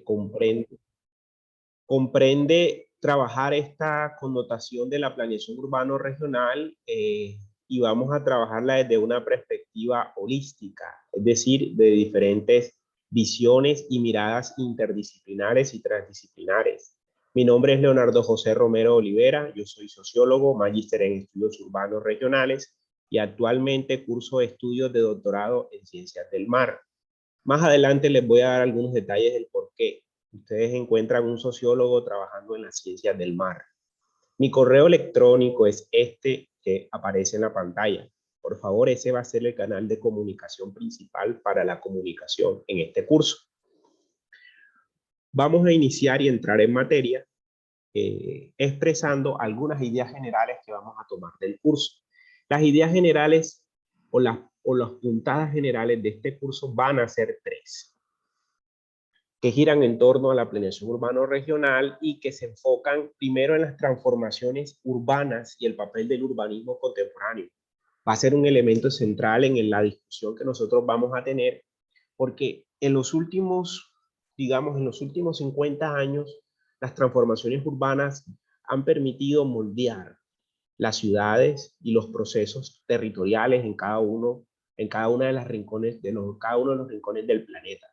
comprende, comprende trabajar esta connotación de la planeación urbano regional y vamos a trabajarla desde una perspectiva holística, es decir, de diferentes visiones y miradas interdisciplinares y transdisciplinares. Mi nombre es Leonardo José Romero Olivera, yo soy sociólogo, magíster en estudios urbanos regionales y actualmente curso estudios de doctorado en ciencias del mar. Más adelante les voy a dar algunos detalles del por qué ustedes encuentran un sociólogo trabajando en las ciencias del mar. Mi correo electrónico es este que aparece en la pantalla. Por favor, ese va a ser el canal de comunicación principal para la comunicación en este curso. Vamos a iniciar y entrar en materia expresando algunas ideas generales que vamos a tomar del curso. Las ideas generales o las puntadas generales de este curso van a ser tres, que giran en torno a la planeación urbano regional y que se enfocan primero en las transformaciones urbanas y el papel del urbanismo contemporáneo. Va a ser un elemento central en la discusión que nosotros vamos a tener, porque en los últimos, digamos, en los últimos 50 años, las transformaciones urbanas han permitido moldear las ciudades y los procesos territoriales en cada una de las rincones, cada uno de los rincones del planeta.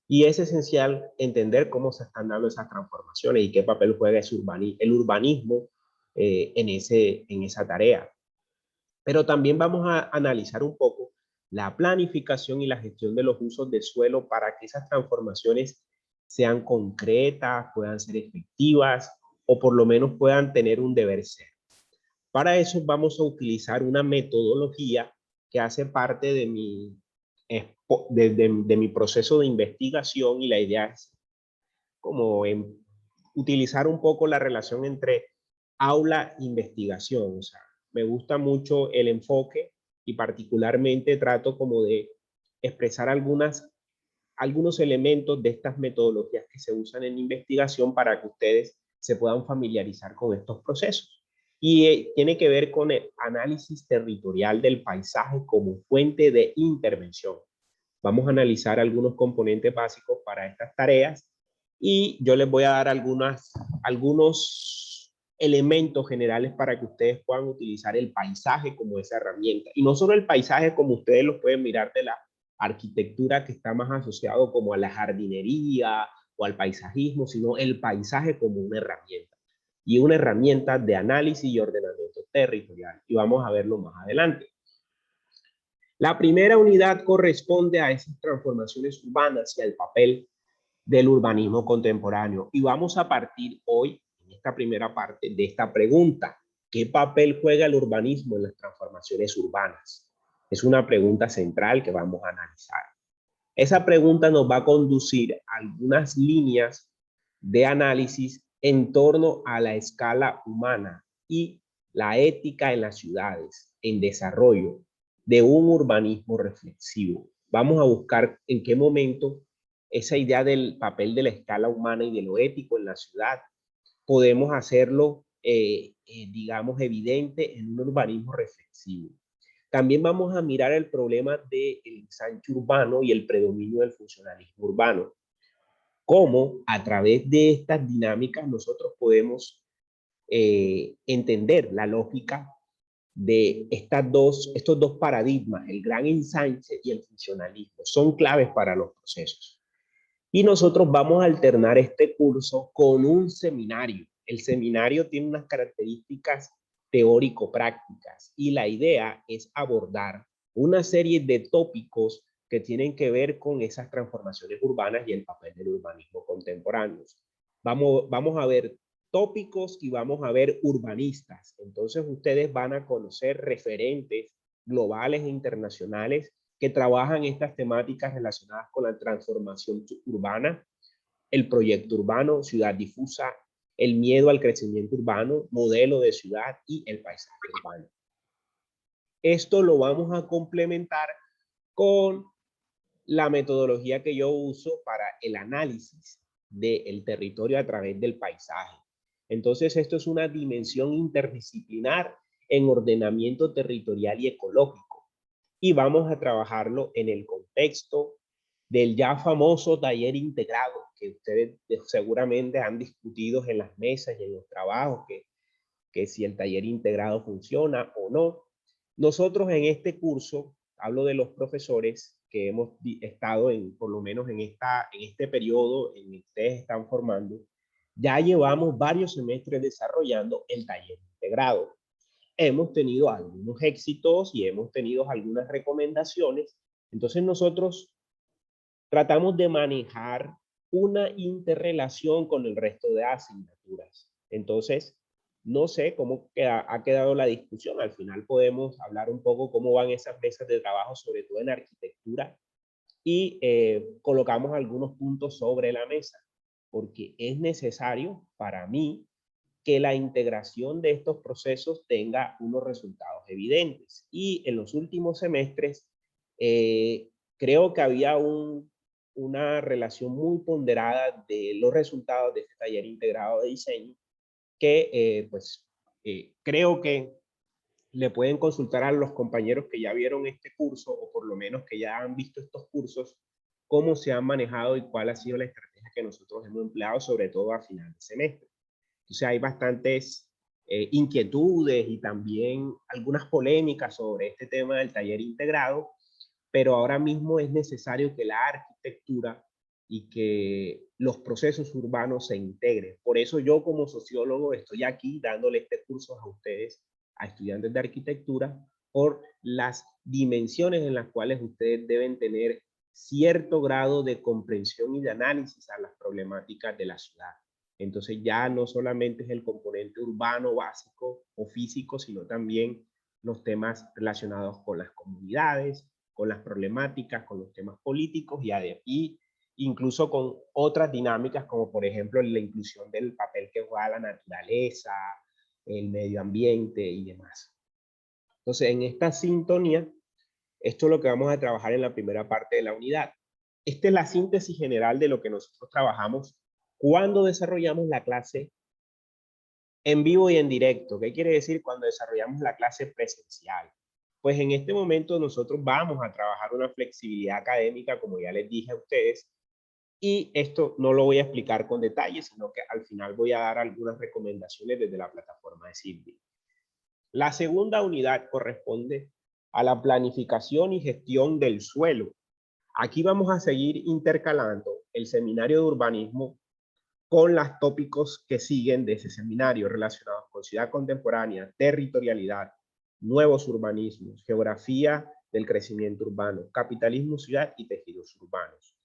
Y es esencial entender cómo se están dando esas transformaciones y qué papel juega el urbanismo en esa tarea. Pero también vamos a analizar un poco la planificación y la gestión de los usos de suelo para que esas transformaciones sean concretas, puedan ser efectivas o por lo menos puedan tener un deber ser. Para eso vamos a utilizar una metodología que hace parte de mi proceso de investigación, y la idea es como utilizar un poco la relación entre aula e investigación. O sea, me gusta mucho el enfoque y particularmente trato como de expresar algunos elementos de estas metodologías que se usan en investigación para que ustedes se puedan familiarizar con estos procesos. Y tiene que ver con el análisis territorial del paisaje como fuente de intervención. Vamos a analizar algunos componentes básicos para estas tareas y yo les voy a dar algunos elementos generales para que ustedes puedan utilizar el paisaje como esa herramienta. Y no solo el paisaje como ustedes lo pueden mirar de la arquitectura, que está más asociado como a la jardinería o al paisajismo, sino el paisaje como una herramienta. Y una herramienta de análisis y ordenamiento territorial. Y vamos a verlo más adelante. La primera unidad corresponde a esas transformaciones urbanas y al papel del urbanismo contemporáneo. Y vamos a partir hoy, en esta primera parte, de esta pregunta. ¿Qué papel juega el urbanismo en las transformaciones urbanas? Es una pregunta central que vamos a analizar. Esa pregunta nos va a conducir a algunas líneas de análisis en torno a la escala humana y la ética en las ciudades, en desarrollo de un urbanismo reflexivo. Vamos a buscar en qué momento esa idea del papel de la escala humana y de lo ético en la ciudad podemos hacerlo, digamos, evidente en un urbanismo reflexivo. También vamos a mirar el problema del ensanche urbano y el predominio del funcionalismo urbano. Cómo a través de estas dinámicas nosotros podemos entender la lógica de estos dos paradigmas, el gran ensanche y el funcionalismo. Son claves para los procesos. Y nosotros vamos a alternar este curso con un seminario. El seminario tiene unas características teórico-prácticas y la idea es abordar una serie de tópicos que tienen que ver con esas transformaciones urbanas y el papel del urbanismo contemporáneo. Vamos a ver tópicos y vamos a ver urbanistas. Entonces ustedes van a conocer referentes globales e internacionales que trabajan estas temáticas relacionadas con la transformación urbana, el proyecto urbano, ciudad difusa, el miedo al crecimiento urbano, modelo de ciudad y el paisaje urbano. Esto lo vamos a complementar con la metodología que yo uso para el análisis del territorio a través del paisaje. Entonces, esto es una dimensión interdisciplinar en ordenamiento territorial y ecológico. Y vamos a trabajarlo en el contexto del ya famoso taller integrado que ustedes seguramente han discutido en las mesas y en los trabajos, que si el taller integrado funciona o no. Nosotros en este curso, hablo de los profesores que hemos estado por lo menos en este periodo en el que ustedes están formando, ya llevamos varios semestres desarrollando el taller integrado. Hemos tenido algunos éxitos y hemos tenido algunas recomendaciones. Entonces nosotros tratamos de manejar una interrelación con el resto de asignaturas. Entonces, no sé cómo ha quedado la discusión. Al final podemos hablar un poco cómo van esas mesas de trabajo, sobre todo en arquitectura, y colocamos algunos puntos sobre la mesa, porque es necesario para mí que la integración de estos procesos tenga unos resultados evidentes. Y en los últimos semestres, creo que había una relación muy ponderada de los resultados de este taller integrado de diseño, que creo que le pueden consultar a los compañeros que ya vieron este curso, o por lo menos que ya han visto estos cursos, cómo se han manejado y cuál ha sido la estrategia que nosotros hemos empleado, sobre todo a final de semestre. Entonces hay bastantes inquietudes y también algunas polémicas sobre este tema del taller integrado, pero ahora mismo es necesario que la arquitectura y que los procesos urbanos se integren. Por eso yo como sociólogo estoy aquí dándole este curso a ustedes, a estudiantes de arquitectura, por las dimensiones en las cuales ustedes deben tener cierto grado de comprensión y de análisis a las problemáticas de la ciudad. Entonces ya no solamente es el componente urbano básico o físico, sino también los temas relacionados con las comunidades, con las problemáticas, con los temas políticos y incluso con otras dinámicas, como por ejemplo la inclusión del papel que juega la naturaleza, el medio ambiente y demás. Entonces, en esta sintonía, esto es lo que vamos a trabajar en la primera parte de la unidad. Esta es la síntesis general de lo que nosotros trabajamos cuando desarrollamos la clase en vivo y en directo. ¿Qué quiere decir cuando desarrollamos la clase presencial? Pues en este momento nosotros vamos a trabajar una flexibilidad académica, como ya les dije a ustedes, y esto no lo voy a explicar con detalle, sino que al final voy a dar algunas recomendaciones desde la plataforma de Silvi. La segunda unidad corresponde a la planificación y gestión del suelo. Aquí vamos a seguir intercalando el seminario de urbanismo con los tópicos que siguen de ese seminario relacionados con ciudad contemporánea, territorialidad, nuevos urbanismos, geografía del crecimiento urbano, capitalismo ciudad y tejidos urbanos.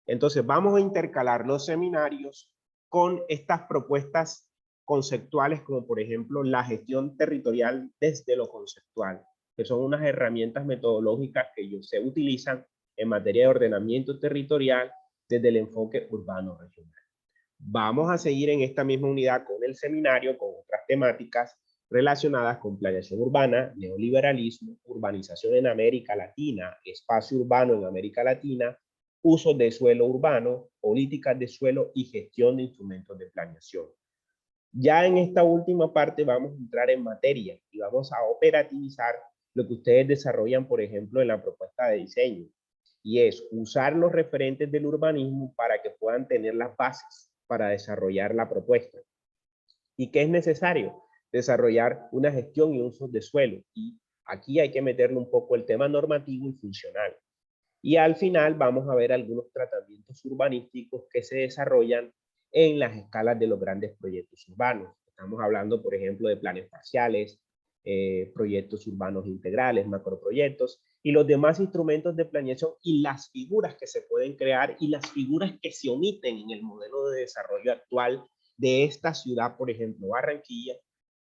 Entonces vamos a intercalar los seminarios con estas propuestas conceptuales, como por ejemplo la gestión territorial desde lo conceptual, que son unas herramientas metodológicas que se utilizan en materia de ordenamiento territorial desde el enfoque urbano regional. Vamos a seguir en esta misma unidad con el seminario, con otras temáticas relacionadas con planeación urbana, neoliberalismo, urbanización en América Latina, espacio urbano en América Latina, usos de suelo urbano, políticas de suelo y gestión de instrumentos de planeación. Ya en esta última parte vamos a entrar en materia y vamos a operativizar lo que ustedes desarrollan, por ejemplo, en la propuesta de diseño, y es usar los referentes del urbanismo para que puedan tener las bases para desarrollar la propuesta. ¿Y qué es necesario? Desarrollar una gestión y usos de suelo. Y aquí hay que meterle un poco el tema normativo y funcional. Y al final vamos a ver algunos tratamientos urbanísticos que se desarrollan en las escalas de los grandes proyectos urbanos. Estamos hablando, por ejemplo, de planes parciales, proyectos urbanos integrales, macroproyectos y los demás instrumentos de planeación y las figuras que se pueden crear y las figuras que se omiten en el modelo de desarrollo actual de esta ciudad, por ejemplo, Barranquilla,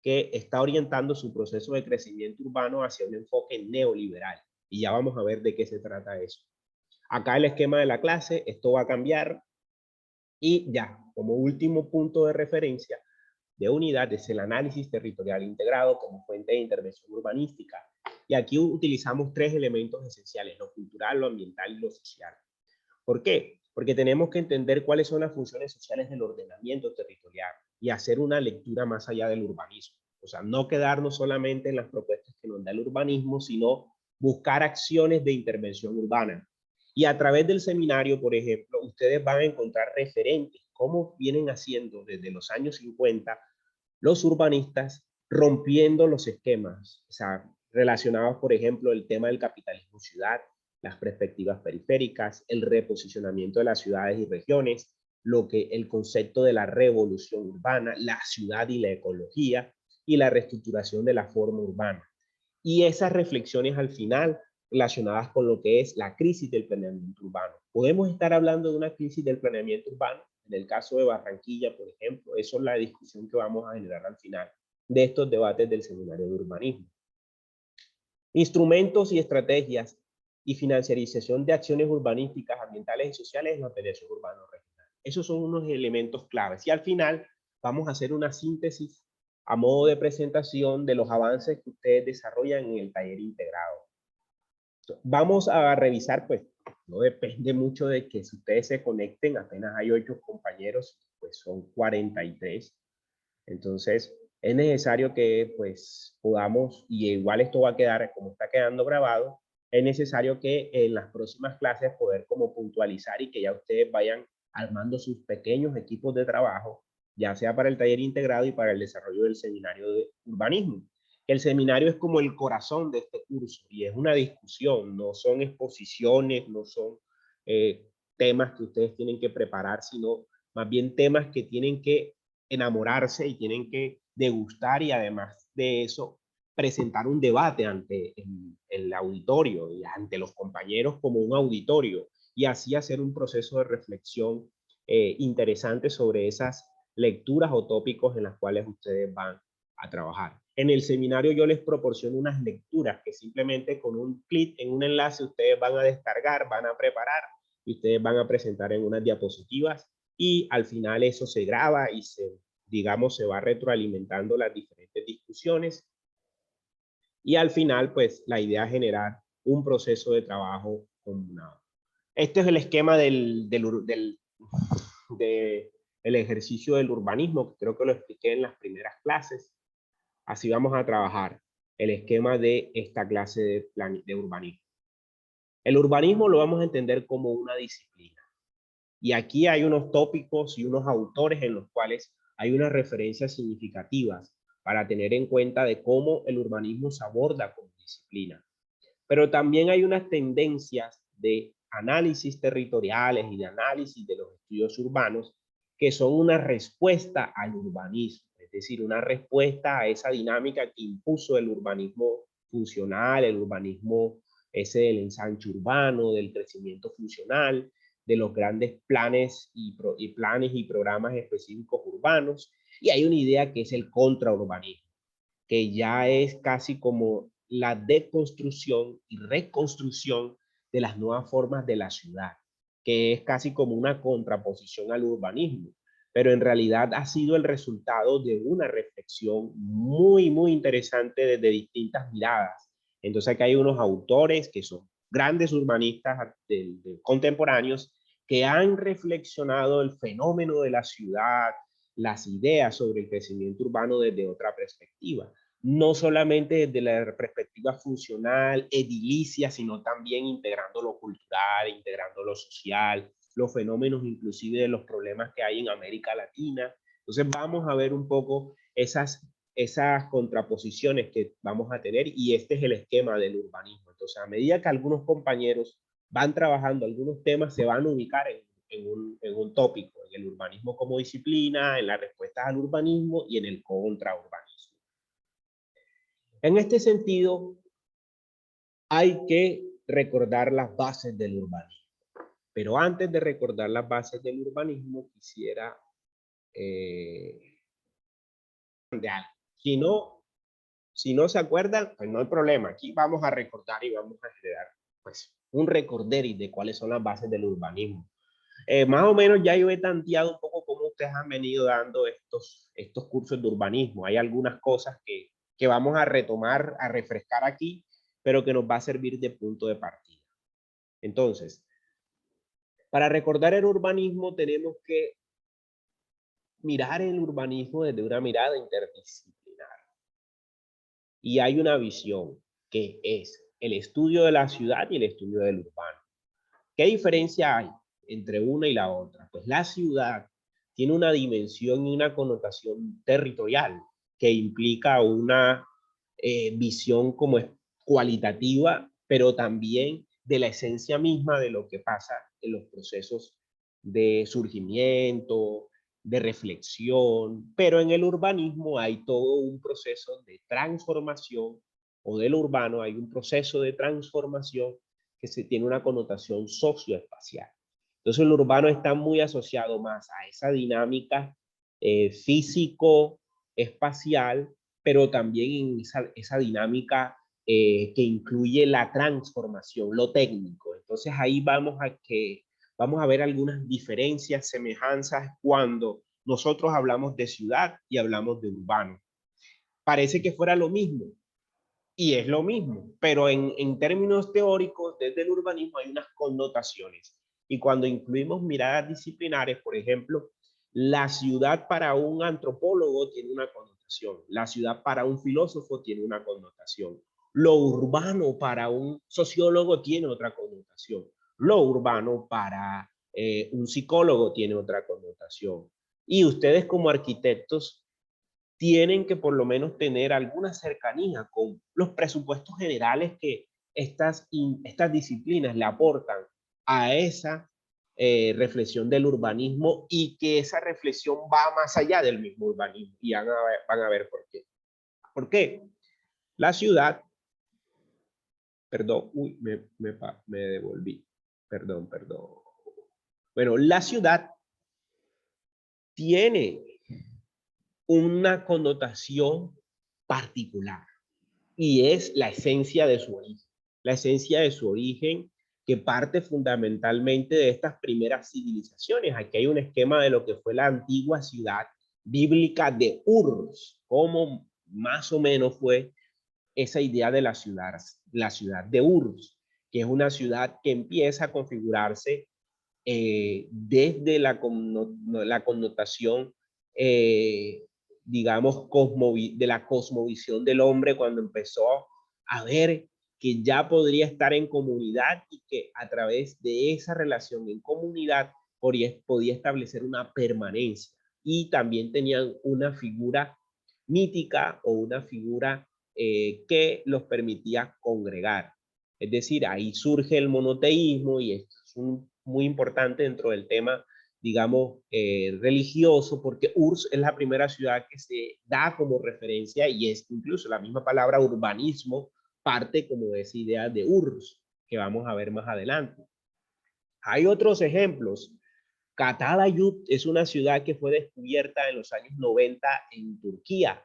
que está orientando su proceso de crecimiento urbano hacia un enfoque neoliberal. Y ya vamos a ver de qué se trata eso. Acá el esquema de la clase, esto va a cambiar. Y ya, como último punto de referencia de unidad es el análisis territorial integrado como fuente de intervención urbanística. Y aquí utilizamos tres elementos esenciales: lo cultural, lo ambiental y lo social. ¿Por qué? Porque tenemos que entender cuáles son las funciones sociales del ordenamiento territorial y hacer una lectura más allá del urbanismo. O sea, no quedarnos solamente en las propuestas que nos da el urbanismo, sino buscar acciones de intervención urbana. Y a través del seminario, por ejemplo, ustedes van a encontrar referentes, cómo vienen haciendo desde los años 50 los urbanistas rompiendo los esquemas, o sea, relacionados, por ejemplo, el tema del capitalismo ciudad, las perspectivas periféricas, el reposicionamiento de las ciudades y regiones, lo que el concepto de la revolución urbana, la ciudad y la ecología y la reestructuración de la forma urbana. Y esas reflexiones al final relacionadas con lo que es la crisis del planeamiento urbano. Podemos estar hablando de una crisis del planeamiento urbano, en el caso de Barranquilla, por ejemplo, eso es la discusión que vamos a generar al final de estos debates del seminario de urbanismo. Instrumentos y estrategias y financiarización de acciones urbanísticas, ambientales y sociales en la planeación urbana regional. Esos son unos elementos claves. Y al final vamos a hacer una síntesis a modo de presentación de los avances que ustedes desarrollan en el taller integrado. Vamos a revisar, pues, no depende mucho de que si ustedes se conecten, apenas hay 8 compañeros, pues son 43. Entonces, es necesario que, pues, podamos, y igual esto va a quedar, como está quedando grabado, es necesario que en las próximas clases poder como puntualizar y que ya ustedes vayan armando sus pequeños equipos de trabajo, ya sea para el taller integrado y para el desarrollo del seminario de urbanismo. El seminario es como el corazón de este curso y es una discusión, no son exposiciones, no son temas que ustedes tienen que preparar, sino más bien temas que tienen que enamorarse y tienen que degustar y además de eso presentar un debate ante el auditorio y ante los compañeros como un auditorio y así hacer un proceso de reflexión interesante sobre esas lecturas o tópicos en las cuales ustedes van a trabajar. En el seminario yo les proporciono unas lecturas que simplemente con un clic en un enlace ustedes van a descargar, van a preparar y ustedes van a presentar en unas diapositivas y al final eso se graba y digamos, se va retroalimentando las diferentes discusiones y al final, pues, la idea es generar un proceso de trabajo combinado. Este es el esquema del ejercicio del urbanismo, que creo que lo expliqué en las primeras clases. Así vamos a trabajar el esquema de esta clase de urbanismo. El urbanismo lo vamos a entender como una disciplina. Y aquí hay unos tópicos y unos autores en los cuales hay unas referencias significativas para tener en cuenta de cómo el urbanismo se aborda como disciplina. Pero también hay unas tendencias de análisis territoriales y de análisis de los estudios urbanos que son una respuesta al urbanismo, es decir, una respuesta a esa dinámica que impuso el urbanismo funcional, el urbanismo ese del ensanche urbano, del crecimiento funcional, de los grandes planes y programas específicos urbanos. Y hay una idea que es el contraurbanismo, que ya es casi como la deconstrucción y reconstrucción de las nuevas formas de la ciudad, que es casi como una contraposición al urbanismo, pero en realidad ha sido el resultado de una reflexión muy, muy interesante desde distintas miradas. Entonces aquí hay unos autores que son grandes urbanistas contemporáneos que han reflexionado el fenómeno de la ciudad, las ideas sobre el crecimiento urbano desde otra perspectiva. No solamente desde la perspectiva funcional, edilicia, sino también integrando lo cultural, integrando lo social, los fenómenos inclusive de los problemas que hay en América Latina. Entonces vamos a ver un poco esas contraposiciones que vamos a tener y este es el esquema del urbanismo. Entonces a medida que algunos compañeros van trabajando algunos temas, se van a ubicar en un tópico, en el urbanismo como disciplina, en las respuestas al urbanismo y en el contraurbanismo. En este sentido, hay que recordar las bases del urbanismo. Pero antes de recordar las bases del urbanismo, quisiera de algo. Si no se acuerdan, pues no hay problema. Aquí vamos a recordar y vamos a generar pues, un recorderis de cuáles son las bases del urbanismo. Más o menos ya yo he tanteado un poco cómo ustedes han venido dando estos cursos de urbanismo. Hay algunas cosas que vamos a retomar, a refrescar aquí, pero que nos va a servir de punto de partida. Entonces, para recordar el urbanismo tenemos que mirar el urbanismo desde una mirada interdisciplinar. Y hay una visión que es el estudio de la ciudad y el estudio del urbano. ¿Qué diferencia hay entre una y la otra? Pues la ciudad tiene una dimensión y una connotación territorial que implica una visión como es cualitativa, pero también de la esencia misma de lo que pasa en los procesos de surgimiento, de reflexión, pero en el urbanismo hay todo un proceso de transformación, o del urbano hay un proceso de transformación que se tiene una connotación socioespacial. Entonces el urbano está muy asociado más a esa dinámica físico-espacial, pero también en esa dinámica que incluye la transformación, lo técnico. Entonces ahí vamos a ver algunas diferencias, semejanzas cuando nosotros hablamos de ciudad y hablamos de urbano. Parece que fuera lo mismo, y es lo mismo, pero en términos teóricos, desde el urbanismo hay unas connotaciones. Y cuando incluimos miradas disciplinares, por ejemplo, la ciudad para un antropólogo tiene una connotación, la ciudad para un filósofo tiene una connotación, lo urbano para un sociólogo tiene otra connotación, lo urbano para un psicólogo tiene otra connotación. Y ustedes como arquitectos tienen que por lo menos tener alguna cercanía con los presupuestos generales que estas disciplinas le aportan a esa reflexión del urbanismo, y que esa reflexión va más allá del mismo urbanismo. Y van a ver por qué. ¿Por qué? La ciudad, perdón, uy, me devolví. Perdón, perdón. Bueno, la ciudad tiene una connotación particular, y es la esencia de su origen. La esencia de su origen que parte fundamentalmente de estas primeras civilizaciones. Aquí hay un esquema de lo que fue la antigua ciudad bíblica de Ur, como más o menos fue esa idea de la ciudad de Ur, que es una ciudad que empieza a configurarse desde la connotación, eh, digamos, de la cosmovisión del hombre, cuando empezó a ver que ya podría estar en comunidad y que a través de esa relación en comunidad podía establecer una permanencia. Y también tenían una figura mítica o una figura que los permitía congregar. Es decir, ahí surge el monoteísmo, y esto es muy importante dentro del tema, digamos, religioso, porque Urs es la primera ciudad que se da como referencia, y es incluso la misma palabra urbanismo parte como de esa idea de Urs, que vamos a ver más adelante. Hay otros ejemplos. Katalayurt es una ciudad que fue descubierta en los años 90 en Turquía,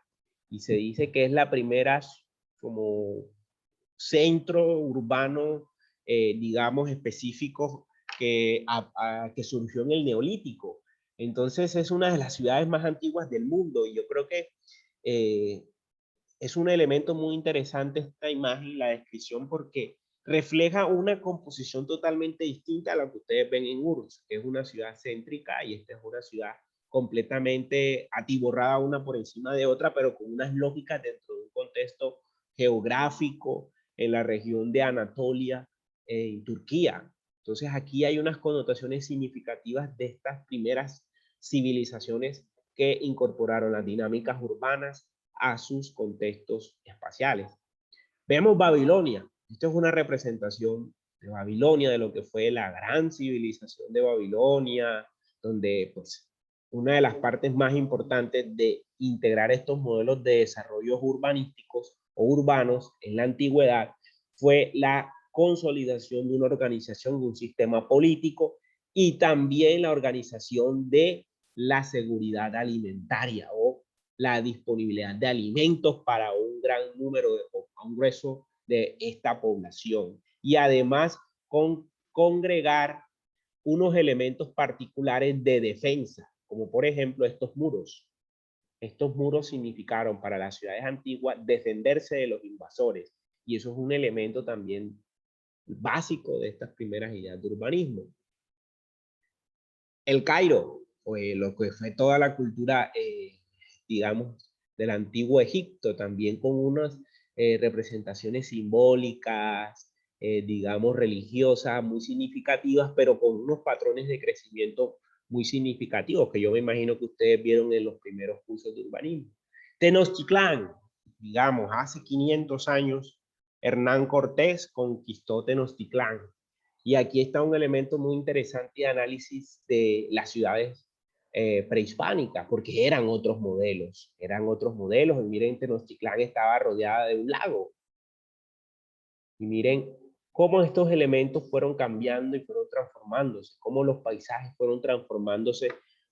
y se dice que es la primera como centro urbano, digamos, específico que surgió en el Neolítico. Entonces es una de las ciudades más antiguas del mundo, y yo creo que eh, es un elemento muy interesante esta imagen, la descripción, porque refleja una composición totalmente distinta a la que ustedes ven en Urus, que es una ciudad céntrica, y esta es una ciudad completamente atiborrada una por encima de otra, pero con unas lógicas dentro de un contexto geográfico en la región de Anatolia, en Turquía. Entonces aquí hay unas connotaciones significativas de estas primeras civilizaciones que incorporaron las dinámicas urbanas a sus contextos espaciales. Vemos Babilonia. Esto es una representación de Babilonia, de lo que fue la gran civilización de Babilonia, donde pues una de las partes más importantes de integrar estos modelos de desarrollos urbanísticos o urbanos en la antigüedad fue la consolidación de una organización, de un sistema político, y también la organización de la seguridad alimentaria, o la disponibilidad de alimentos para un gran número a un grueso de esta población. Y además congregar unos elementos particulares de defensa, como por ejemplo estos muros. Estos muros significaron para las ciudades antiguas defenderse de los invasores, y eso es un elemento también básico de estas primeras ideas de urbanismo. El Cairo, lo que fue toda la cultura, digamos, del antiguo Egipto, también con unas representaciones simbólicas, digamos, religiosas muy significativas, pero con unos patrones de crecimiento muy significativos, que yo me imagino que ustedes vieron en los primeros cursos de urbanismo. Tenochtitlán, digamos, hace 500 años, Hernán Cortés conquistó Tenochtitlán. Y aquí está un elemento muy interesante de análisis de las ciudades prehispánicas, porque eran otros modelos. Y miren, Tenochtitlán estaba rodeada de un lago. Y miren cómo estos elementos fueron cambiando y fueron transformándose, cómo los paisajes fueron transformándose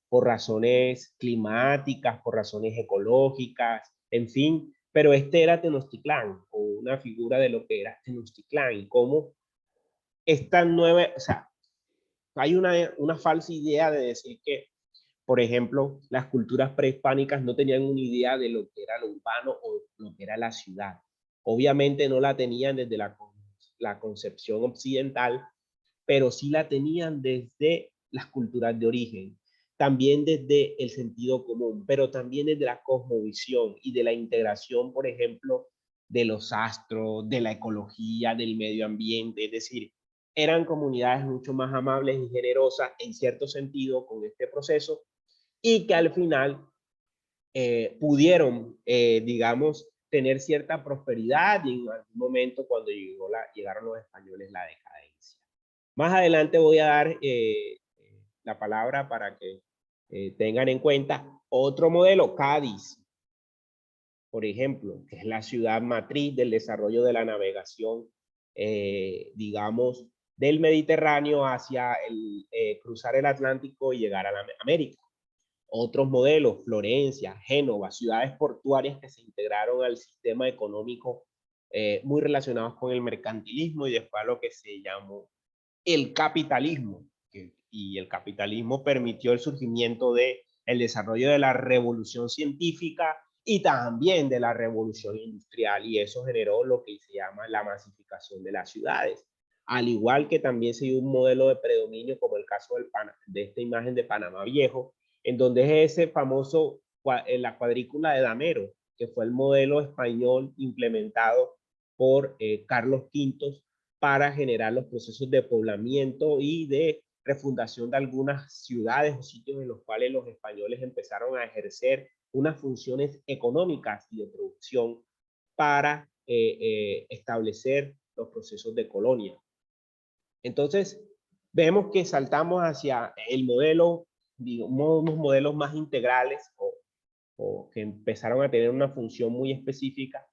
por razones climáticas, por razones ecológicas, en fin. Pero este era Tenochtitlán, o una figura de lo que era Tenochtitlán, y cómo esta nueva, o sea, hay una falsa idea de decir que, por ejemplo, las culturas prehispánicas no tenían una idea de lo que era lo urbano o lo que era la ciudad. Obviamente no la tenían desde la concepción occidental, pero sí la tenían desde las culturas de origen, también desde el sentido común, pero también desde la cosmovisión y de la integración, por ejemplo, de los astros, de la ecología, del medio ambiente, es decir, eran comunidades mucho más amables y generosas en cierto sentido con este proceso y que al final pudieron, digamos, tener cierta prosperidad y en algún momento cuando llegaron los españoles la decadencia. Más adelante voy a dar la palabra para que tengan en cuenta otro modelo, Cádiz, por ejemplo, que es la ciudad matriz del desarrollo de la navegación, digamos, del Mediterráneo hacia cruzar el Atlántico y llegar a la América. Otros modelos, Florencia, Génova, ciudades portuarias que se integraron al sistema económico muy relacionados con el mercantilismo y después a lo que se llamó el capitalismo. Y el capitalismo permitió el surgimiento de el desarrollo de la revolución científica y también de la revolución industrial, y eso generó lo que se llama la masificación de las ciudades. Al igual que también se dio un modelo de predominio, como el caso de esta imagen de Panamá Viejo, en donde es ese famoso, la cuadrícula de Damero, que fue el modelo español implementado por Carlos V para generar los procesos de poblamiento y de refundación de algunas ciudades o sitios en los cuales los españoles empezaron a ejercer unas funciones económicas y de producción para establecer los procesos de colonia. Entonces, vemos que saltamos hacia el modelo, digamos, unos modelos más integrales o que empezaron a tener una función muy específica,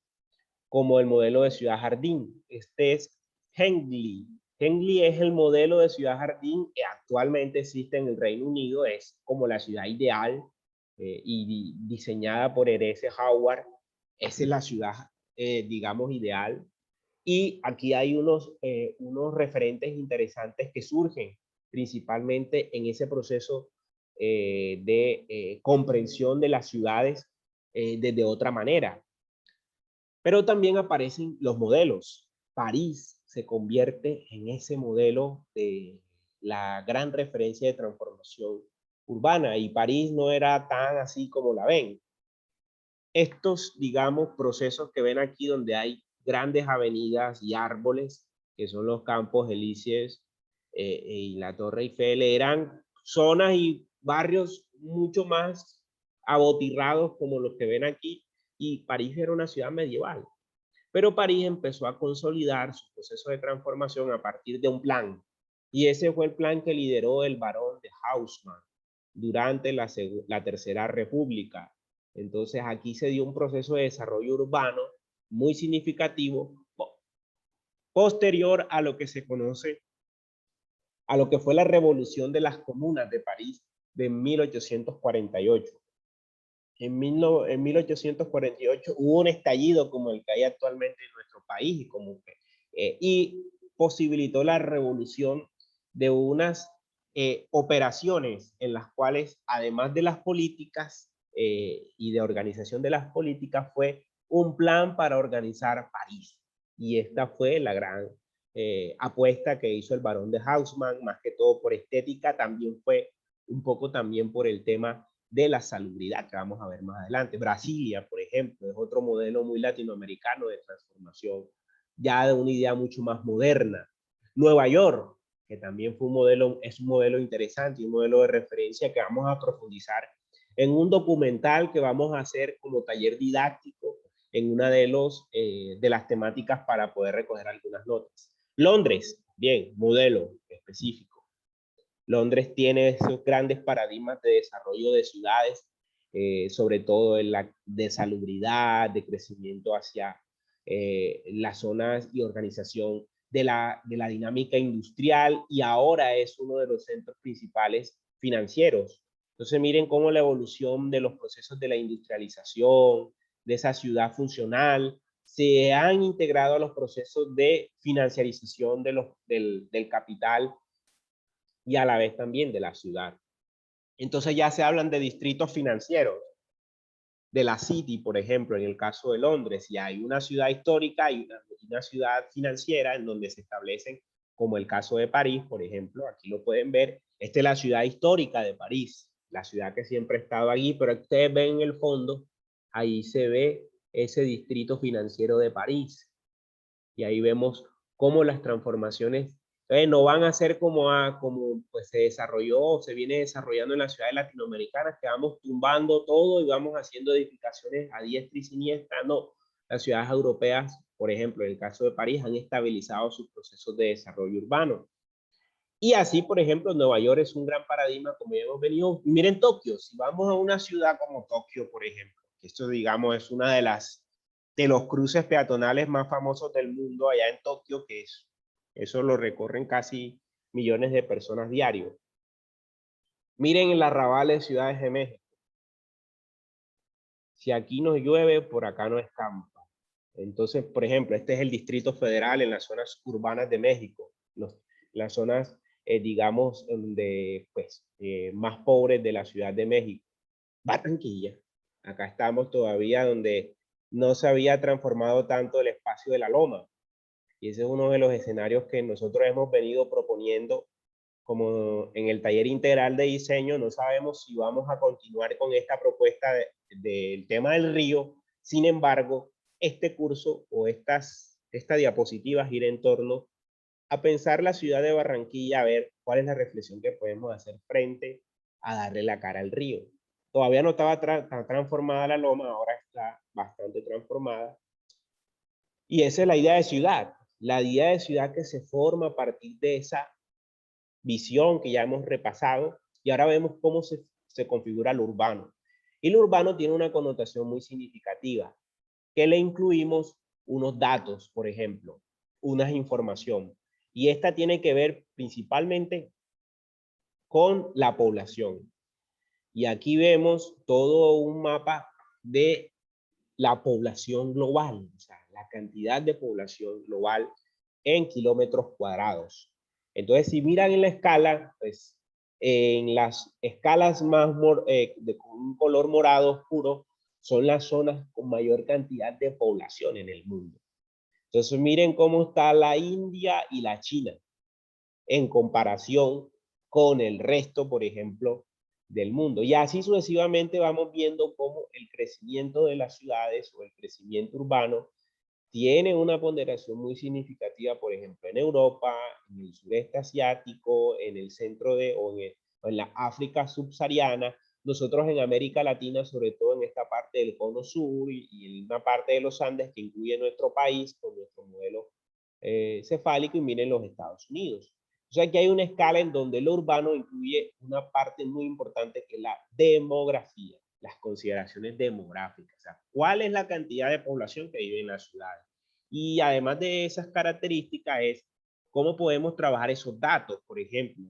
como el modelo de ciudad jardín. Este es Hengli. Hengli es el modelo de ciudad jardín que actualmente existe en el Reino Unido, es como la ciudad ideal y diseñada por H.R. Howard. Esa es la ciudad, digamos, ideal. Y aquí hay unos referentes interesantes que surgen principalmente en ese proceso de comprensión de las ciudades desde otra manera. Pero también aparecen los modelos. París se convierte en ese modelo de la gran referencia de transformación urbana, y París no era tan así como la ven. Estos, digamos, procesos que ven aquí donde hay grandes avenidas y árboles, que son los Campos Elíseos y la Torre Eiffel, eran zonas y barrios mucho más abotirrados como los que ven aquí, y París era una ciudad medieval. Pero París empezó a consolidar su proceso de transformación a partir de un plan, y ese fue el plan que lideró el barón de Haussmann durante la Tercera República. Entonces aquí se dio un proceso de desarrollo urbano muy significativo posterior a lo que se conoce, a lo que fue la revolución de las comunas de París de 1848. En 1848 hubo un estallido como el que hay actualmente en nuestro país y posibilitó la revolución de unas operaciones en las cuales, además de las políticas y de organización de las políticas, fue un plan para organizar París. Y esta fue la gran apuesta que hizo el barón de Haussmann, más que todo por estética, también fue un poco también por el tema de la salubridad, que vamos a ver más adelante. Brasilia, por ejemplo, es otro modelo muy latinoamericano de transformación ya de una idea mucho más moderna. Nueva York, que también fue un modelo, es un modelo interesante y un modelo de referencia que vamos a profundizar en un documental que vamos a hacer como taller didáctico en una de las temáticas para poder recoger algunas notas. Londres, bien, modelo específico. Londres tiene esos grandes paradigmas de desarrollo de ciudades, sobre todo en la de salubridad, de crecimiento hacia las zonas y organización de la dinámica industrial, y ahora es uno de los centros principales financieros. Entonces miren cómo la evolución de los procesos de la industrialización, de esa ciudad funcional, se han integrado a los procesos de financiarización del capital y a la vez también de la ciudad. Entonces ya se hablan de distritos financieros, de la City, por ejemplo, en el caso de Londres, y hay una ciudad histórica y una ciudad financiera en donde se establecen, como el caso de París, por ejemplo, aquí lo pueden ver, esta es la ciudad histórica de París, la ciudad que siempre ha estado allí, pero ustedes ven en el fondo, ahí se ve ese distrito financiero de París, y ahí vemos cómo las transformaciones no van a ser como pues se desarrolló o se viene desarrollando en las ciudades latinoamericanas, que vamos tumbando todo y vamos haciendo edificaciones a diestra y siniestra. No, las ciudades europeas, por ejemplo, en el caso de París, han estabilizado sus procesos de desarrollo urbano. Y así, por ejemplo, Nueva York es un gran paradigma, como ya hemos venido. Miren Tokio, si vamos a una ciudad como Tokio, por ejemplo, que esto, digamos, es una de los cruces peatonales más famosos del mundo allá en Tokio, que eso lo recorren casi millones de personas diario. Miren el arrabal de Ciudades de México. Si aquí nos llueve, por acá no escampa. Entonces, por ejemplo, este es el Distrito Federal en las zonas urbanas de México, las zonas, digamos, pues, más pobres de la Ciudad de México. Barranquilla. Acá estamos todavía donde no se había transformado tanto el espacio de la loma. Y ese es uno de los escenarios que nosotros hemos venido proponiendo como en el taller integral de diseño. No sabemos si vamos a continuar con esta propuesta del tema del río. Sin embargo, este curso o esta diapositiva gira en torno a pensar la ciudad de Barranquilla, a ver cuál es la reflexión que podemos hacer frente a darle la cara al río. Todavía no estaba tan transformada la loma, ahora está bastante transformada. Y esa es la idea de ciudad, la idea de ciudad que se forma a partir de esa visión que ya hemos repasado, y ahora vemos cómo se configura lo urbano. Y lo urbano tiene una connotación muy significativa, que le incluimos unos datos, por ejemplo, una información. Y esta tiene que ver principalmente con la población. Y aquí vemos todo un mapa de la población global, o sea, la cantidad de población global en kilómetros cuadrados. Entonces, si miran en la escala, pues en las escalas más con un color morado oscuro, son las zonas con mayor cantidad de población en el mundo. Entonces, miren cómo está la India y la China en comparación con el resto, por ejemplo, del mundo. Y así sucesivamente vamos viendo cómo el crecimiento de las ciudades o el crecimiento urbano tiene una ponderación muy significativa, por ejemplo, en Europa, en el sureste asiático, en el centro o en la África subsahariana. Nosotros en América Latina, sobre todo en esta parte del cono sur y en una parte de los Andes que incluye nuestro país con nuestro modelo cefálico, y miren los Estados Unidos. O sea que hay una escala en donde lo urbano incluye una parte muy importante que es la demografía, las consideraciones demográficas, o sea, cuál es la cantidad de población que vive en las ciudades. Y además de esas características es cómo podemos trabajar esos datos, por ejemplo,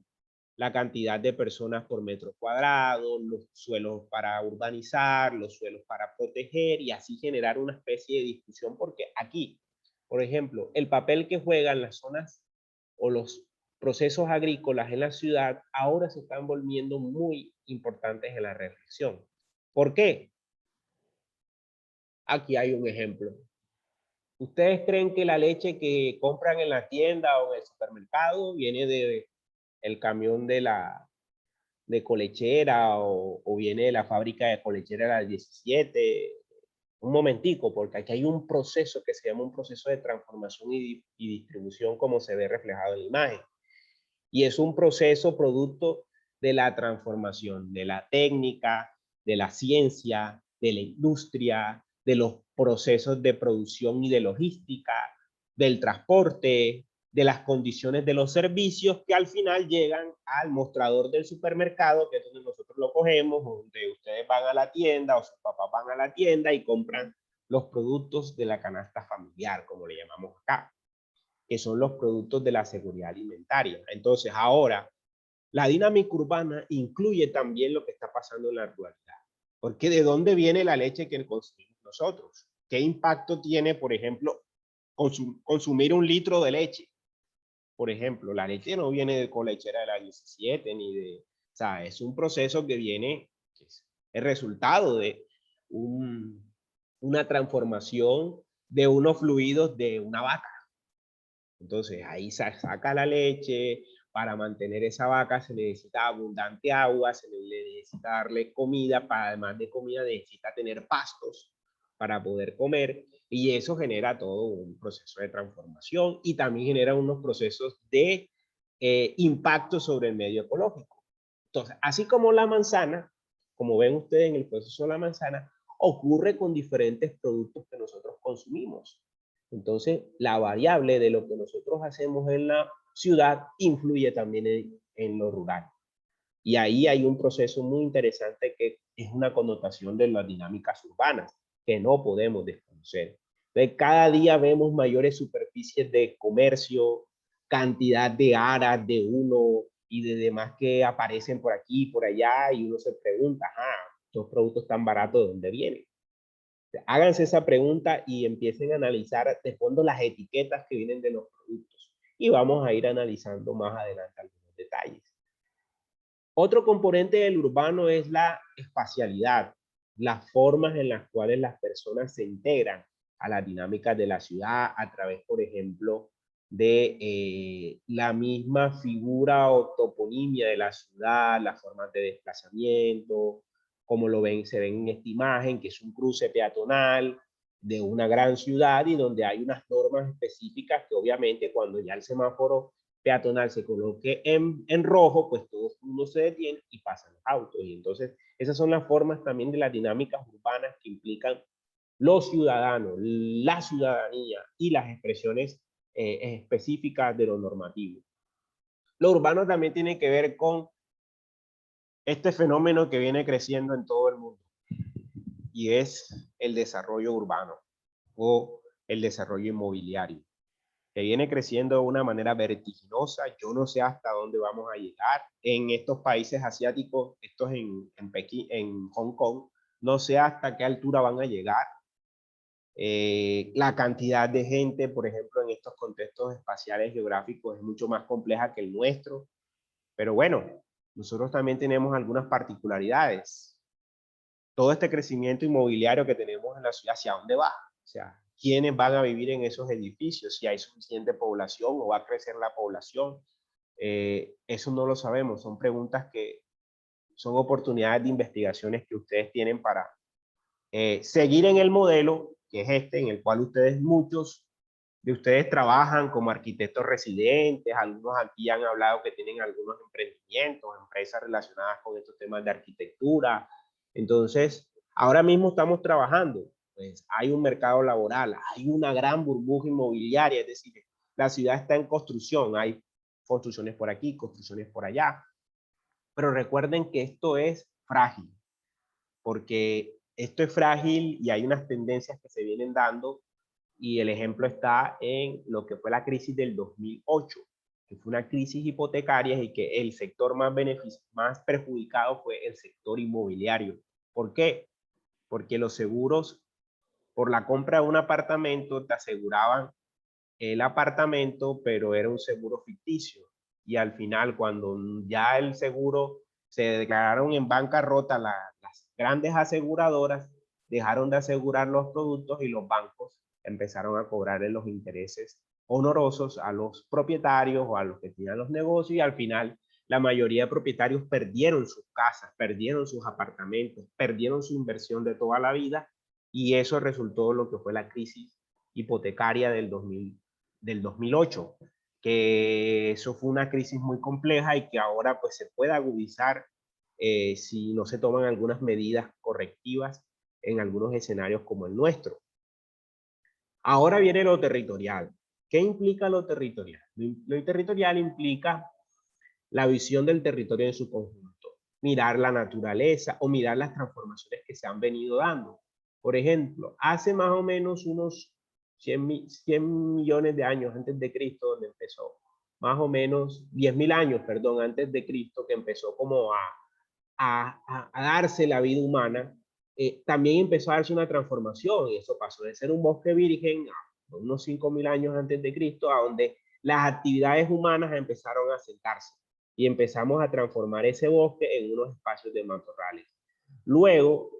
la cantidad de personas por metro cuadrado, los suelos para urbanizar, los suelos para proteger, y así generar una especie de discusión, porque aquí, por ejemplo, el papel que juegan las zonas o los procesos agrícolas en la ciudad ahora se están volviendo muy importantes en la reflexión. ¿Por qué? Aquí hay un ejemplo. ¿Ustedes creen que la leche que compran en la tienda o en el supermercado viene de el camión de colechera o viene de la fábrica de colechera de las 17? un momentico, porque aquí hay un proceso que se llama un proceso de transformación y distribución, como se ve reflejado en la imagen. Y es un proceso producto de la transformación, de la técnica, de la ciencia, de la industria, de los procesos de producción y de logística, del transporte, de las condiciones de los servicios que al final llegan al mostrador del supermercado, que es donde nosotros lo cogemos, donde ustedes van a la tienda o sus papás van a la tienda y compran los productos de la canasta familiar, como le llamamos acá, que son los productos de la seguridad alimentaria. Entonces, ahora, la dinámica urbana incluye también lo que está pasando en la ruralidad. Porque ¿de dónde viene la leche que consumimos nosotros? ¿Qué impacto tiene, por ejemplo, consumir un litro de leche? Por ejemplo, la leche no viene de colechera de la 17, ni de... O sea, es un proceso que viene, que es el resultado de una transformación de unos fluidos de una vaca. Entonces ahí se saca la leche, para mantener esa vaca se necesita abundante agua, se necesita darle comida, para además de comida necesita tener pastos para poder comer, y eso genera todo un proceso de transformación y también genera unos procesos de impacto sobre el medio ecológico. Entonces, así como la manzana, como ven ustedes en el proceso de la manzana, ocurre con diferentes productos que nosotros consumimos. Entonces, la variable de lo que nosotros hacemos en la ciudad influye también en lo rural. Y ahí hay un proceso muy interesante que es una connotación de las dinámicas urbanas que no podemos desconocer. Entonces, cada día vemos mayores superficies de comercio, cantidad de aras de uno y de demás que aparecen por aquí y por allá, y uno se pregunta, estos productos tan baratos, ¿de dónde vienen? Háganse esa pregunta y empiecen a analizar de fondo las etiquetas que vienen de los productos. Y vamos a ir analizando más adelante algunos detalles. Otro componente del urbano es la espacialidad, las formas en las cuales las personas se integran a las dinámicas de la ciudad a través, por ejemplo, de la misma figura o toponimia de la ciudad, las formas de desplazamiento, como lo ven, se ven en esta imagen, que es un cruce peatonal de una gran ciudad y donde hay unas normas específicas que obviamente cuando ya el semáforo peatonal se coloque en rojo, pues todo el mundo se detiene y pasan los autos. Y entonces esas son las formas también de las dinámicas urbanas que implican los ciudadanos, la ciudadanía y las expresiones específicas de lo normativo. Lo urbano también tiene que ver con este fenómeno que viene creciendo en todo el mundo y es el desarrollo urbano o el desarrollo inmobiliario, que viene creciendo de una manera vertiginosa. Yo no sé hasta dónde vamos a llegar en estos países asiáticos, estos en Pekín, en Hong Kong, no sé hasta qué altura van a llegar. La cantidad de gente, por ejemplo, en estos contextos espaciales geográficos es mucho más compleja que el nuestro, pero bueno, nosotros también tenemos algunas particularidades. Todo este crecimiento inmobiliario que tenemos en la ciudad, ¿hacia dónde va? O sea, ¿quiénes van a vivir en esos edificios? Si hay suficiente población o va a crecer la población. Eso no lo sabemos. Son preguntas que son oportunidades de investigaciones que ustedes tienen para seguir en el modelo, que es este, en el cual muchos de ustedes trabajan como arquitectos residentes, algunos aquí han hablado que tienen algunos emprendimientos, empresas relacionadas con estos temas de arquitectura. Entonces, ahora mismo estamos trabajando, pues hay un mercado laboral, hay una gran burbuja inmobiliaria, es decir, la ciudad está en construcción, hay construcciones por aquí, construcciones por allá, pero recuerden que esto es frágil, porque esto es frágil y hay unas tendencias que se vienen dando y el ejemplo está en lo que fue la crisis del 2008, que fue una crisis hipotecaria y que el sector más perjudicado fue el sector inmobiliario. ¿Por qué? Porque los seguros por la compra de un apartamento te aseguraban el apartamento, pero era un seguro ficticio. Y al final, cuando ya el seguro se declararon en bancarrota, las grandes aseguradoras dejaron de asegurar los productos y los bancos empezaron a cobrarle los intereses honorosos a los propietarios o a los que tenían los negocios, y al final la mayoría de propietarios perdieron sus casas, perdieron sus apartamentos, perdieron su inversión de toda la vida y eso resultó lo que fue la crisis hipotecaria del 2008, que eso fue una crisis muy compleja y que ahora pues se puede agudizar si no se toman algunas medidas correctivas en algunos escenarios como el nuestro. Ahora viene lo territorial. ¿Qué implica lo territorial? Lo territorial implica la visión del territorio en su conjunto, mirar la naturaleza o mirar las transformaciones que se han venido dando. Por ejemplo, hace más o menos unos 100 millones de años antes de Cristo, donde empezó, más o menos 10.000 años, perdón, antes de Cristo, que empezó como a darse la vida humana, también empezó a darse una transformación, y eso pasó de ser un bosque virgen a unos 5.000 años antes de Cristo, a donde las actividades humanas empezaron a sentarse y empezamos a transformar ese bosque en unos espacios de matorrales. Luego,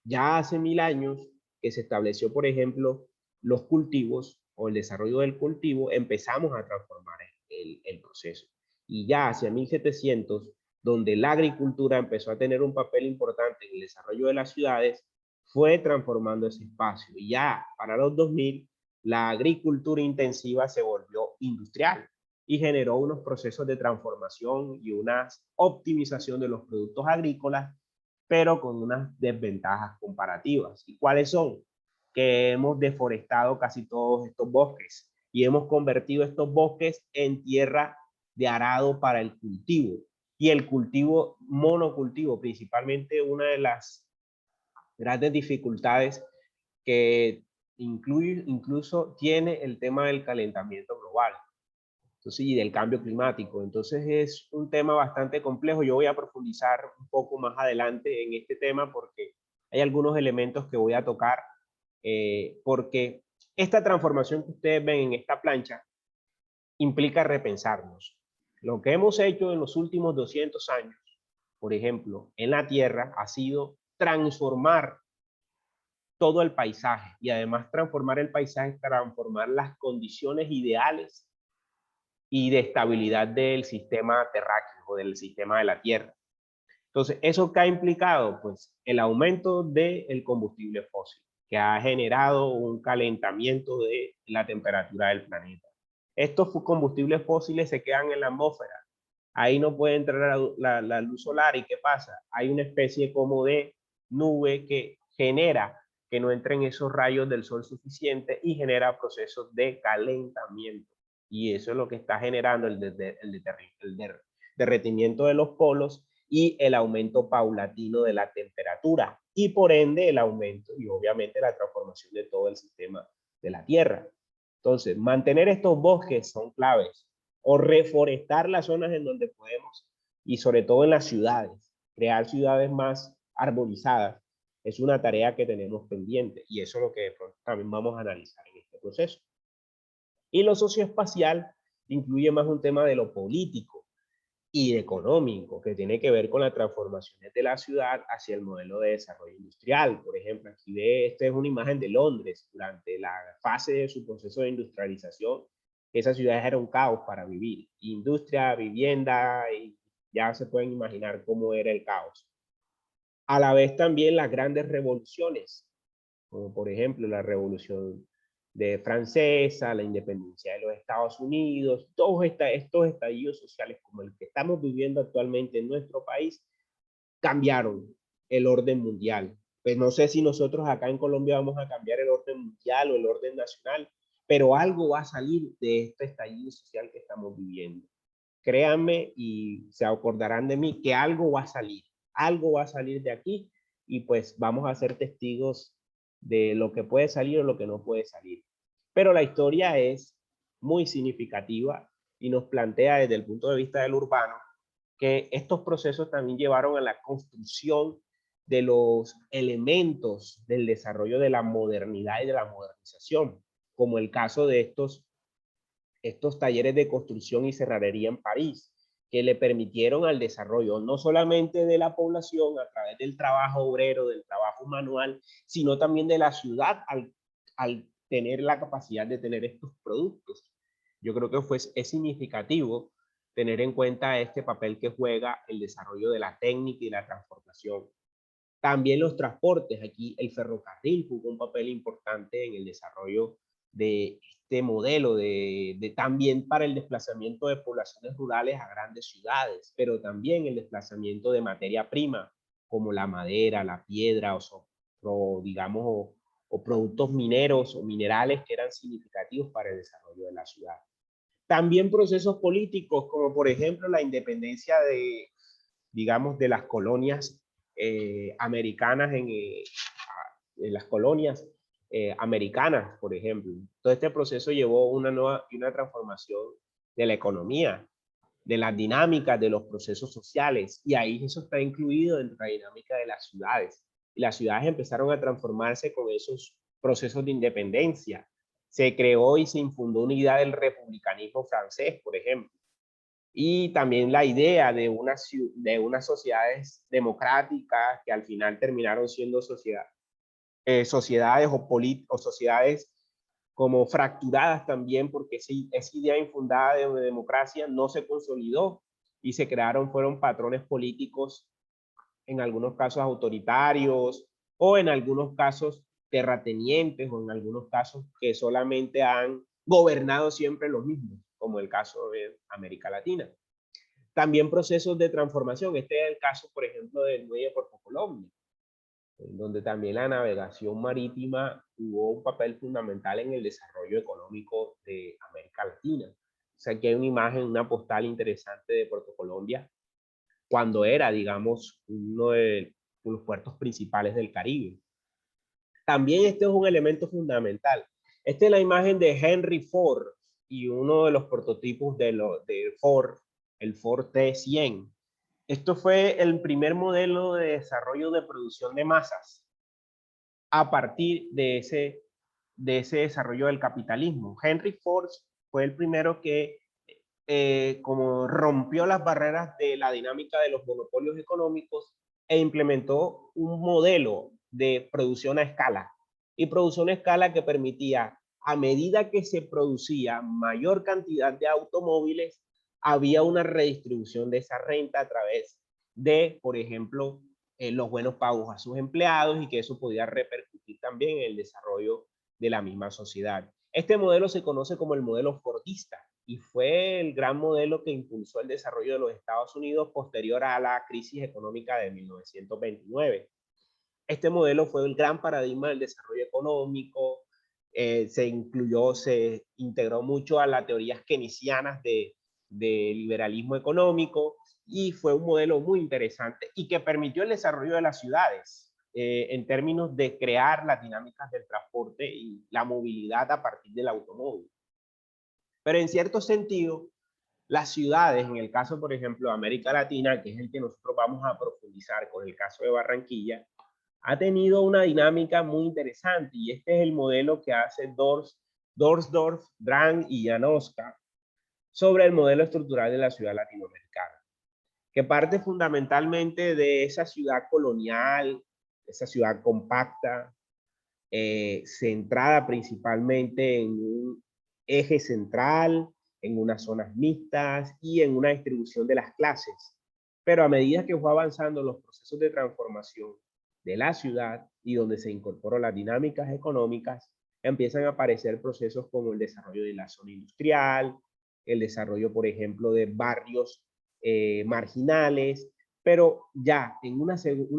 ya hace 1000 años que se estableció, por ejemplo, los cultivos o el desarrollo del cultivo, empezamos a transformar el proceso. Y ya hacia 1700, donde la agricultura empezó a tener un papel importante en el desarrollo de las ciudades, fue transformando ese espacio. Y ya para los 2000, la agricultura intensiva se volvió industrial y generó unos procesos de transformación y una optimización de los productos agrícolas, pero con unas desventajas comparativas. ¿Y cuáles son? Que hemos deforestado casi todos estos bosques y hemos convertido estos bosques en tierra de arado para el cultivo. Y el cultivo monocultivo, principalmente una de las grandes dificultades que incluso tiene el tema del calentamiento global. Entonces, y del cambio climático. Entonces es un tema bastante complejo. Yo voy a profundizar un poco más adelante en este tema porque hay algunos elementos que voy a tocar, porque esta transformación que ustedes ven en esta plancha implica repensarnos. Lo que hemos hecho en los últimos 200 años, por ejemplo, en la Tierra, ha sido transformar todo el paisaje y además transformar el paisaje, transformar las condiciones ideales y de estabilidad del sistema terráqueo o del sistema de la Tierra. Entonces, ¿eso qué ha implicado? Pues el aumento del combustible fósil, que ha generado un calentamiento de la temperatura del planeta. Estos combustibles fósiles se quedan en la atmósfera. Ahí no puede entrar la luz solar. ¿Y qué pasa? Hay una especie como de nube que genera que no entren esos rayos del sol suficiente y genera procesos de calentamiento. Y eso es lo que está generando el derretimiento de los polos y el aumento paulatino de la temperatura y por ende el aumento y obviamente la transformación de todo el sistema de la Tierra. Entonces, mantener estos bosques son claves o reforestar las zonas en donde podemos y sobre todo en las ciudades, crear ciudades más arborizadas es una tarea que tenemos pendiente y eso es lo que también vamos a analizar en este proceso. Y lo socioespacial incluye más un tema de lo político y económico, que tiene que ver con las transformaciones de la ciudad hacia el modelo de desarrollo industrial. Por ejemplo, aquí ve, esta es una imagen de Londres durante la fase de su proceso de industrialización. Esa ciudad era un caos para vivir. Industria, vivienda, y ya se pueden imaginar cómo era el caos. A la vez también las grandes revoluciones, como por ejemplo la revolución francesa, la independencia de los Estados Unidos, todos estos estallidos sociales como el que estamos viviendo actualmente en nuestro país, cambiaron el orden mundial. Pues no sé si nosotros acá en Colombia vamos a cambiar el orden mundial o el orden nacional, pero algo va a salir de este estallido social que estamos viviendo. Créanme y se acordarán de mí que algo va a salir de aquí y pues vamos a ser testigos de lo que puede salir o lo que no puede salir. Pero la historia es muy significativa y nos plantea desde el punto de vista del urbano que estos procesos también llevaron a la construcción de los elementos del desarrollo de la modernidad y de la modernización, como el caso de estos talleres de construcción y cerrajería en París, que le permitieron al desarrollo no solamente de la población a través del trabajo obrero, del trabajo manual, sino también de la ciudad al tener la capacidad de tener estos productos. Yo creo que es significativo tener en cuenta este papel que juega el desarrollo de la técnica y la transformación. También los transportes, aquí el ferrocarril jugó un papel importante en el desarrollo de este modelo, también para el desplazamiento de poblaciones rurales a grandes ciudades, pero también el desplazamiento de materia prima, como la madera, la piedra digamos, o productos mineros o minerales que eran significativos para el desarrollo de la ciudad. También procesos políticos, como por ejemplo la independencia digamos, de las colonias americanas en las colonias americanas, por ejemplo. Todo este proceso llevó una transformación de la economía, de las dinámicas, de los procesos sociales, y ahí eso está incluido en la dinámica de las ciudades. Y las ciudades empezaron a transformarse con esos procesos de independencia. Se creó y se infundó una idea del republicanismo francés, por ejemplo, y también la idea de unas sociedades democráticas que al final terminaron siendo sociedades o sociedades como fracturadas también, porque esa idea infundada de democracia no se consolidó y fueron patrones políticos, en algunos casos autoritarios, o en algunos casos terratenientes, o en algunos casos que solamente han gobernado siempre los mismos, como el caso de América Latina. También procesos de transformación. Este es el caso, por ejemplo, del muelle de Puerto Colombia, donde también la navegación marítima jugó un papel fundamental en el desarrollo económico de América Latina. O sea, aquí hay una imagen, una postal interesante de Puerto Colombia, cuando era, digamos, uno de los puertos principales del Caribe. También este es un elemento fundamental. Esta es la imagen de Henry Ford y uno de los prototipos de Ford, el Ford T100. Esto fue el primer modelo de desarrollo de producción de masas a partir de ese desarrollo del capitalismo. Henry Ford fue el primero que como rompió las barreras de la dinámica de los monopolios económicos e implementó un modelo de producción a escala. Y producción a escala que permitía, a medida que se producía mayor cantidad de automóviles, había una redistribución de esa renta a través de, por ejemplo, los buenos pagos a sus empleados, y que eso podía repercutir también en el desarrollo de la misma sociedad. Este modelo se conoce como el modelo fordista y fue el gran modelo que impulsó el desarrollo de los Estados Unidos posterior a la crisis económica de 1929. Este modelo fue el gran paradigma del desarrollo económico, se integró mucho a las teorías keynesianas de liberalismo económico, y fue un modelo muy interesante y que permitió el desarrollo de las ciudades en términos de crear las dinámicas del transporte y la movilidad a partir del automóvil. Pero en cierto sentido, las ciudades, en el caso, por ejemplo, de América Latina, que es el que nosotros vamos a profundizar con el caso de Barranquilla, ha tenido una dinámica muy interesante, y este es el modelo que hace Dorsdorf, Drang y Janoska sobre el modelo estructural de la ciudad latinoamericana, que parte fundamentalmente de esa ciudad colonial, esa ciudad compacta, centrada principalmente en un eje central, en unas zonas mixtas y en una distribución de las clases. Pero a medida que fue avanzando los procesos de transformación de la ciudad y donde se incorporan las dinámicas económicas, empiezan a aparecer procesos como el desarrollo de la zona industrial, el desarrollo, por ejemplo, de barrios marginales, pero ya en una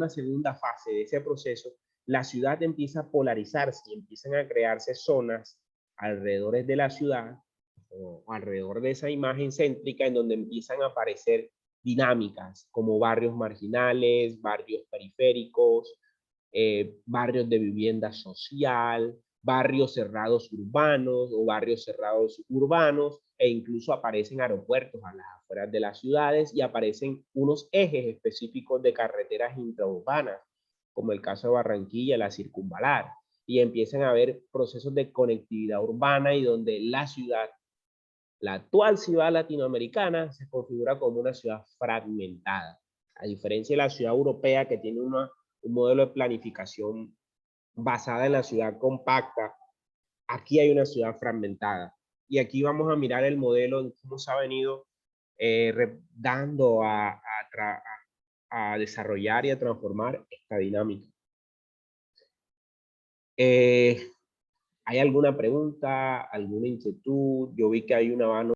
segunda fase de ese proceso, la ciudad empieza a polarizarse y empiezan a crearse zonas alrededor de la ciudad o alrededor de esa imagen céntrica, en donde empiezan a aparecer dinámicas como barrios marginales, barrios periféricos, barrios de vivienda social, barrios cerrados urbanos o barrios cerrados urbanos, e incluso aparecen aeropuertos a las afueras de las ciudades, y aparecen unos ejes específicos de carreteras intraurbanas, como el caso de Barranquilla, la circunvalar, y empiezan a haber procesos de conectividad urbana, y donde la ciudad, la actual ciudad latinoamericana, se configura como una ciudad fragmentada, a diferencia de la ciudad europea, que tiene un modelo de planificación basada en la ciudad compacta. Aquí hay una ciudad fragmentada. Y aquí vamos a mirar el modelo en cómo se ha venido dando a a desarrollar y a transformar esta dinámica. ¿Hay alguna pregunta, alguna inquietud? Yo vi que hay una mano